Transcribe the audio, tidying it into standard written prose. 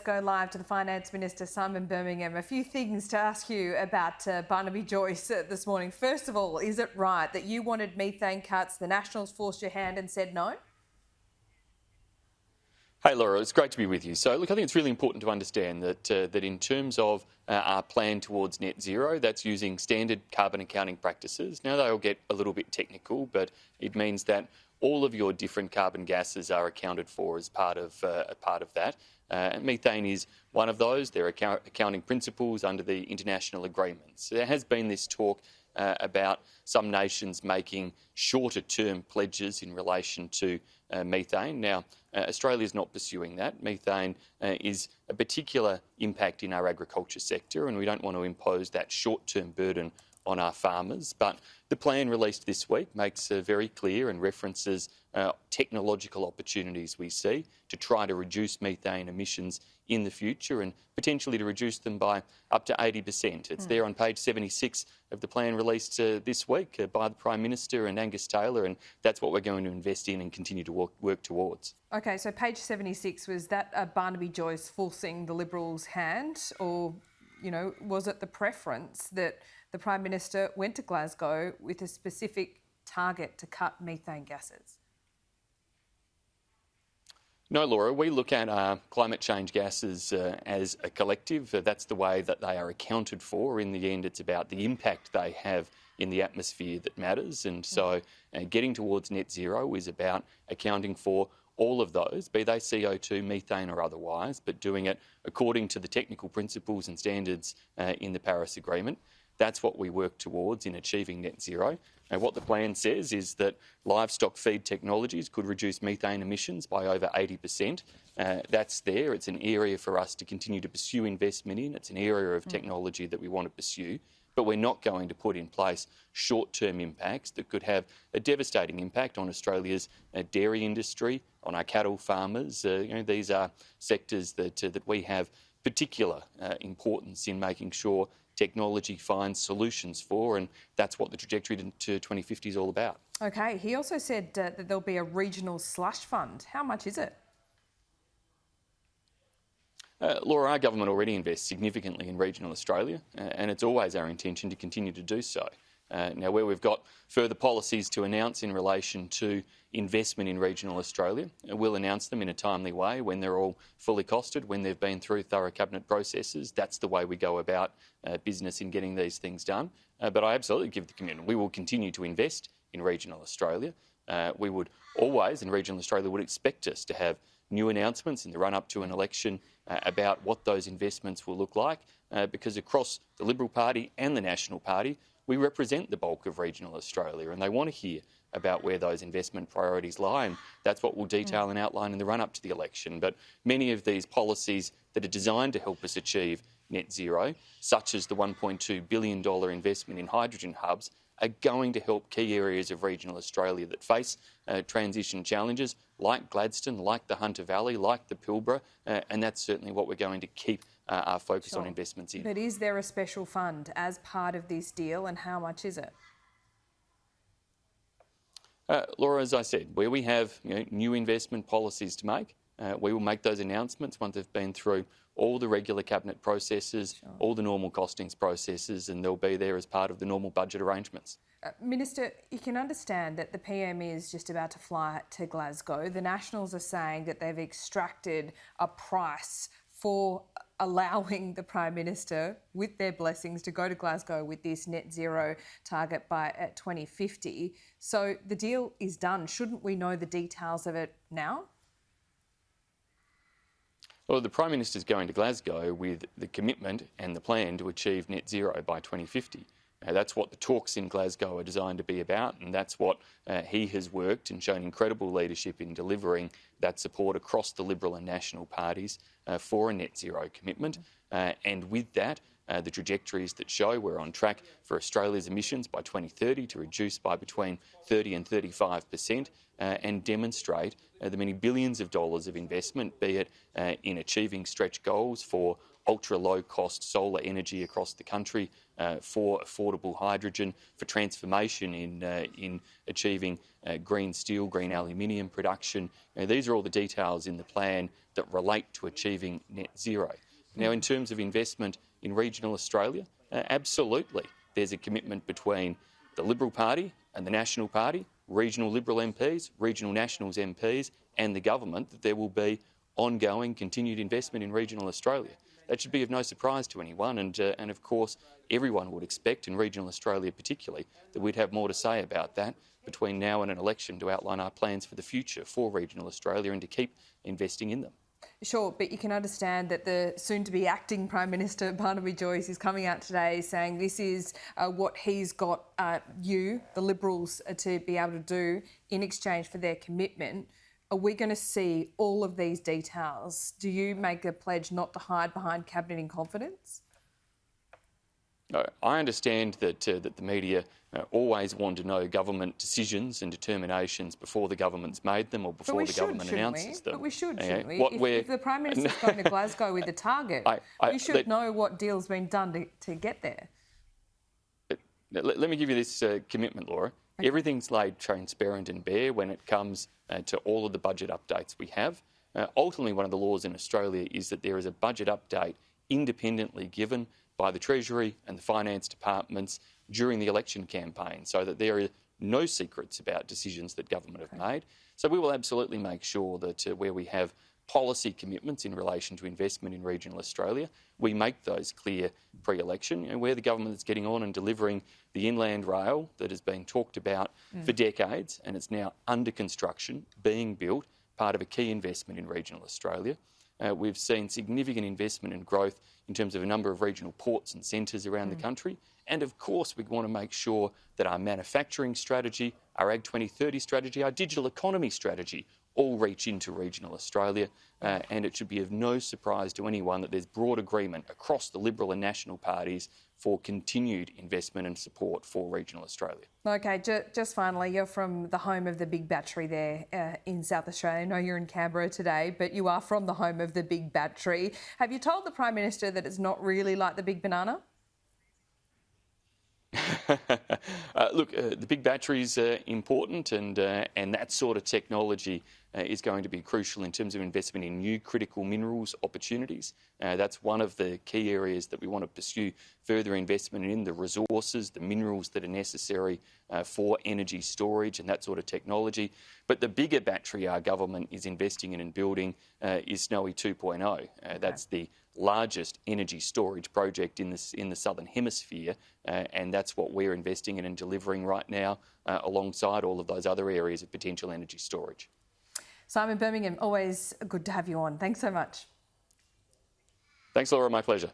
go live to the Finance Minister, Simon Birmingham. A few things to ask you about Barnaby Joyce this morning. First of all, is it right that you wanted methane cuts, the Nationals forced your hand and said no? Hey Laura, it's great to be with you. So look, I think it's really important to understand that in terms of our plan towards net zero, that's using standard carbon accounting practices. Now they'll get a little bit technical, but it means that all of your different carbon gases are accounted for as part of that. Methane is one of those. There are accounting principles under the international agreements. There has been this talk about some nations making shorter-term pledges in relation to methane. Now, Australia is not pursuing that. Methane is a particular impact in our agriculture sector, and we don't want to impose that short-term burden on our farmers. But the plan released this week makes very clear and references technological opportunities we see to try to reduce methane emissions in the future and potentially to reduce them by up to 80%. It's there on page 76 of the plan released this week by the Prime Minister and Angus Taylor, and that's what we're going to invest in and continue to work towards. OK, so page 76, was that Barnaby Joyce forcing the Liberals' hand, or, you know, was it the preference that the Prime Minister went to Glasgow with a specific target to cut methane gases? No, Laura, we look at climate change gases as a collective. That's the way that they are accounted for. In the end, it's about the impact they have in the atmosphere that matters. And so getting towards net zero is about accounting for all of those, be they CO2, methane or otherwise, but doing it according to the technical principles and standards in the Paris Agreement. That's what we work towards in achieving net zero. And what the plan says is that livestock feed technologies could reduce methane emissions by over 80%. That's there. It's an area for us to continue to pursue investment in. It's an area of technology that we want to pursue. But we're not going to put in place short-term impacts that could have a devastating impact on Australia's dairy industry, on our cattle farmers. These are sectors that we have particular importance in making sure technology finds solutions for, and that's what the trajectory to 2050 is all about. OK, he also said that there'll be a regional slush fund. How much is it? Laura, our government already invests significantly in regional Australia, and it's always our intention to continue to do so. Now, where we've got further policies to announce in relation to investment in regional Australia, we'll announce them in a timely way when they're all fully costed, when they've been through thorough cabinet processes. That's the way we go about business in getting these things done. But I absolutely give the commitment. We will continue to invest in regional Australia. We would always, and regional Australia would expect us to have new announcements in the run-up to an election about what those investments will look like, because across the Liberal Party and the National Party, we represent the bulk of regional Australia, and they want to hear about where those investment priorities lie, and that's what we'll detail and outline in the run-up to the election. But many of these policies that are designed to help us achieve net zero, such as the $1.2 billion investment in hydrogen hubs, are going to help key areas of regional Australia that face transition challenges, like Gladstone, like the Hunter Valley, like the Pilbara, and that's certainly what we're going to keep our focus on investments in. But is there a special fund as part of this deal, and how much is it? Laura, as I said, where we have new investment policies to make, we will make those announcements once they've been through all the regular cabinet processes, all the normal costings processes, and they'll be there as part of the normal budget arrangements. Minister, you can understand that the PM is just about to fly to Glasgow. The Nationals are saying that they've extracted a price for allowing the Prime Minister, with their blessings, to go to Glasgow with this net zero target by 2050. So the deal is done. Shouldn't we know the details of it now? Well, the Prime Minister is going to Glasgow with the commitment and the plan to achieve net zero by 2050. That's what the talks in Glasgow are designed to be about, and that's what he has worked and shown incredible leadership in delivering that support across the Liberal and National parties for a net zero commitment. And with that, the trajectories that show we're on track for Australia's emissions by 2030 to reduce by between 30 and 35%, and demonstrate the many billions of dollars of investment, be it in achieving stretch goals for ultra-low-cost solar energy across the country, for affordable hydrogen, for transformation in achieving green steel, green aluminium production. These are all the details in the plan that relate to achieving net zero. Now, in terms of investment in regional Australia, absolutely. There's a commitment between the Liberal Party and the National Party, regional Liberal MPs, regional Nationals MPs, and the government that there will be ongoing continued investment in regional Australia. That should be of no surprise to anyone, and of course everyone would expect, in regional Australia particularly, that we'd have more to say about that between now and an election to outline our plans for the future for regional Australia and to keep investing in them. Sure, but you can understand that the soon-to-be acting Prime Minister, Barnaby Joyce, is coming out today saying this is what he's got the Liberals, to be able to do in exchange for their commitment. Are we going to see all of these details? Do you make a pledge not to hide behind Cabinet in confidence? I understand that the media always want to know government decisions and determinations before the government's made them or before the government announces them. But we should, shouldn't we? If the Prime Minister's going to Glasgow with a target, we should know what deal's been done to get there. Let me give you this commitment, Laura. Okay. Everything's laid transparent and bare when it comes to all of the budget updates we have. Ultimately, one of the laws in Australia is that there is a budget update independently given by the Treasury and the Finance Departments during the election campaign, so that there are no secrets about decisions that government have made. So we will absolutely make sure that where we have policy commitments in relation to investment in regional Australia, we make those clear pre-election, and where the government is getting on and delivering the inland rail that has been talked about for decades, and it's now under construction, being built, part of a key investment in regional Australia. We've seen significant investment and growth in terms of a number of regional ports and centres around the country. And of course, we want to make sure that our manufacturing strategy, our Ag 2030 strategy, our digital economy strategy all reach into regional Australia. And it should be of no surprise to anyone that there's broad agreement across the Liberal and National parties for continued investment and support for regional Australia. OK, just finally, you're from the home of the big battery there in South Australia. I know you're in Canberra today, but you are from the home of the big battery. Have you told the Prime Minister that it's not really like the big banana? Look, the big battery's important, and that sort of technology is going to be crucial in terms of investment in new critical minerals opportunities. That's one of the key areas that we want to pursue further investment in, the resources, the minerals that are necessary for energy storage and that sort of technology. But the bigger battery our government is investing in and building is Snowy 2.0. That's the largest energy storage project in the Southern Hemisphere, and that's what we're investing in and delivering right now alongside all of those other areas of potential energy storage. Simon Birmingham, always good to have you on. Thanks so much. Thanks, Laura. My pleasure.